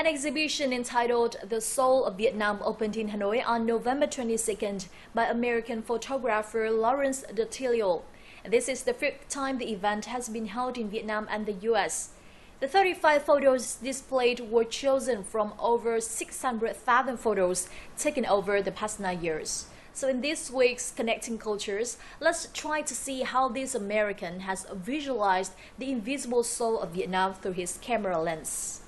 An exhibition entitled The Soul of Vietnam opened in Hanoi on November 22nd by American photographer Lawrence Dattilio. This is the fifth time the event has been held in Vietnam and the U.S. The 35 photos displayed were chosen from over 600,000 photos taken over the past 9 years. So in this week's Connecting Cultures, let's try to see how this American has visualized the invisible soul of Vietnam through his camera lens.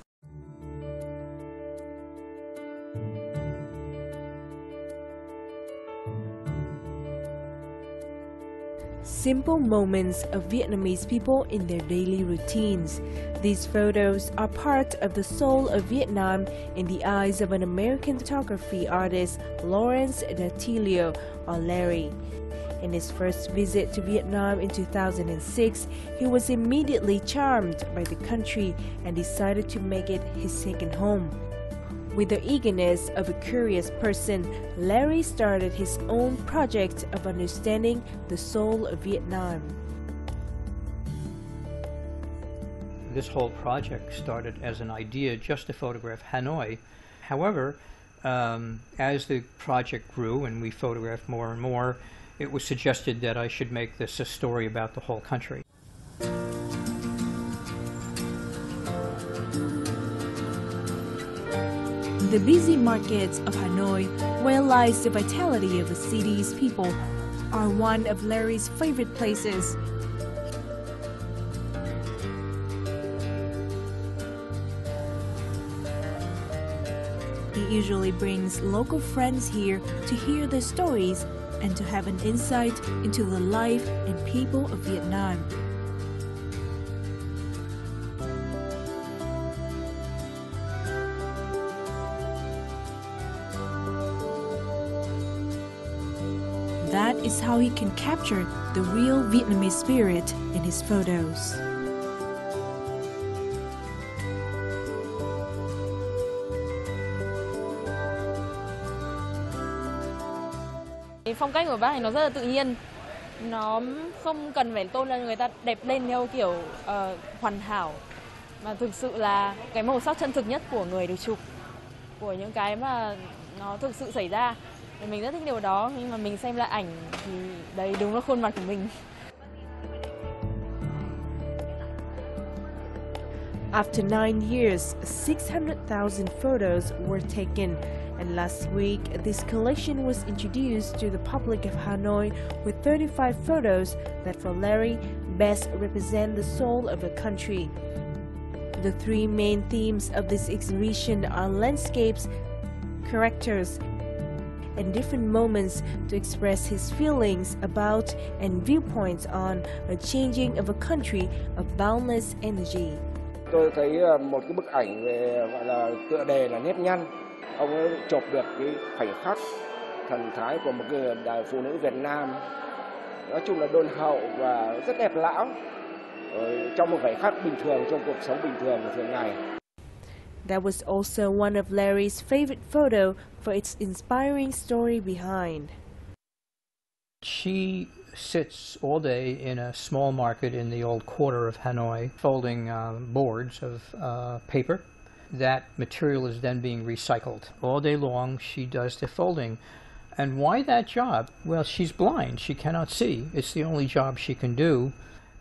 Simple moments of Vietnamese people in their daily routines. These photos are part of the soul of Vietnam in the eyes of an American photography artist, Lawrence Dattilio, or Larry. In his first visit to Vietnam in 2006, he was immediately charmed by the country and decided to make it his second home. With the eagerness of a curious person, Larry started his own project of understanding the soul of Vietnam. This whole project started as an idea just to photograph Hanoi. However, as the project grew and we photographed more and more, it was suggested that I should make this a story about the whole country. The busy markets of Hanoi, where lies the vitality of the city's people, are one of Larry's favorite places. He usually brings local friends here to hear their stories and to have an insight into the life and people of Vietnam. That is how he can capture the real Vietnamese spirit in his photos. Phong cách của bác này nó rất là tự nhiên, nó không cần phải tôn lên người ta đẹp lên theo kiểu hoàn hảo, mà thực sự là cái màu sắc chân thực nhất của người được chụp, của những cái mà nó thực sự xảy ra. Mình rất thích điều đó, nhưng mà mình xem lại ảnh thì đấy đúng là khuôn mặt của mình. After 9 years, 600,000 photos were taken, and last week this collection was introduced to the public of Hanoi with 35 photos that for Larry best represent the soul of a country. The three main themes of this exhibition are landscapes, characters, and different moments to express his feelings about and viewpoints on a changing of a country of boundless energy. Tôi thấy một cái bức ảnh về gọi là tựa đề là nếp nhăn. Ông ấy chụp được cái khoảnh khắc thần thái của một người phụ nữ Việt Nam. Nói chung là đôn hậu và rất đẹp lão trong một khoảnh khắc bình thường trong cuộc sống bình thường của thường ngày. That was also one of Larry's favorite photo for its inspiring story behind. She sits all day in a small market in the old quarter of Hanoi, folding boards of paper. That material is then being recycled. All day long she does the folding. And why that job? Well, she's blind. She cannot see. It's the only job she can do.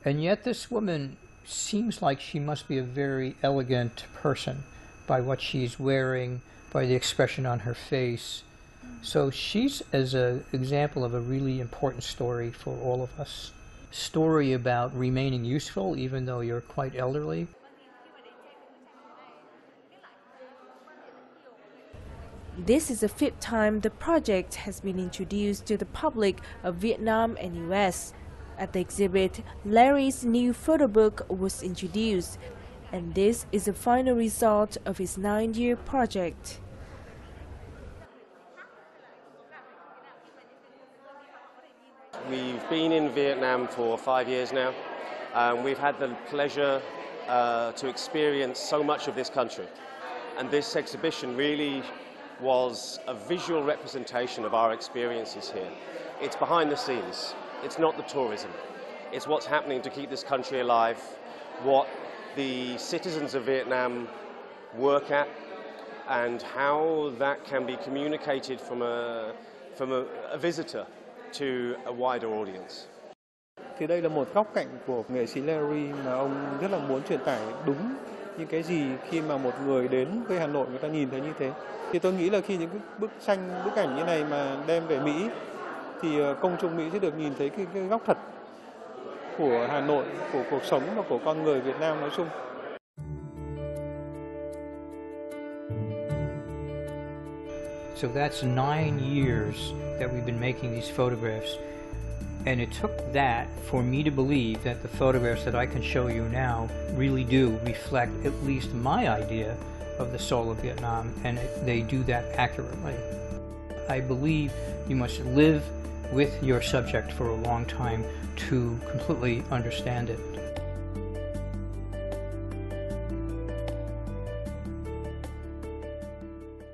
And yet this woman seems like she must be a very elegant person by what she's wearing, by the expression on her face. So she's as an example of a really important story for all of us. Story about remaining useful even though you're quite elderly. This is the fifth time the project has been introduced to the public of Vietnam and US. At the exhibit, Larry's new photo book was introduced, and this is the final result of his 9-year project. We've been in Vietnam for 5 years now. We've had the pleasure to experience so much of this country, and this exhibition really was a visual representation of our experiences here. It's behind the scenes. It's not the tourism. It's what's happening to keep this country alive, what the citizens of Vietnam work at, and how that can be communicated from a visitor to a wider audience. Thì đây là một góc cạnh của nghệ sĩ Larry mà ông rất là muốn truyền tải đúng những cái gì khi mà một người đến với Hà Nội người ta nhìn thấy như thế. Thì tôi nghĩ là khi những cái bức ảnh như này mà đem về Mỹ thì công chúng Mỹ sẽ được nhìn thấy cái góc thật của Hà Nội, của cuộc sống và của con người Việt Nam nói chung. So that's 9 years that we've been making these photographs. And it took that for me to believe that the photographs that I can show you now really do reflect at least my idea of the soul of Vietnam, and they do that accurately. I believe you must live with your subject for a long time to completely understand it.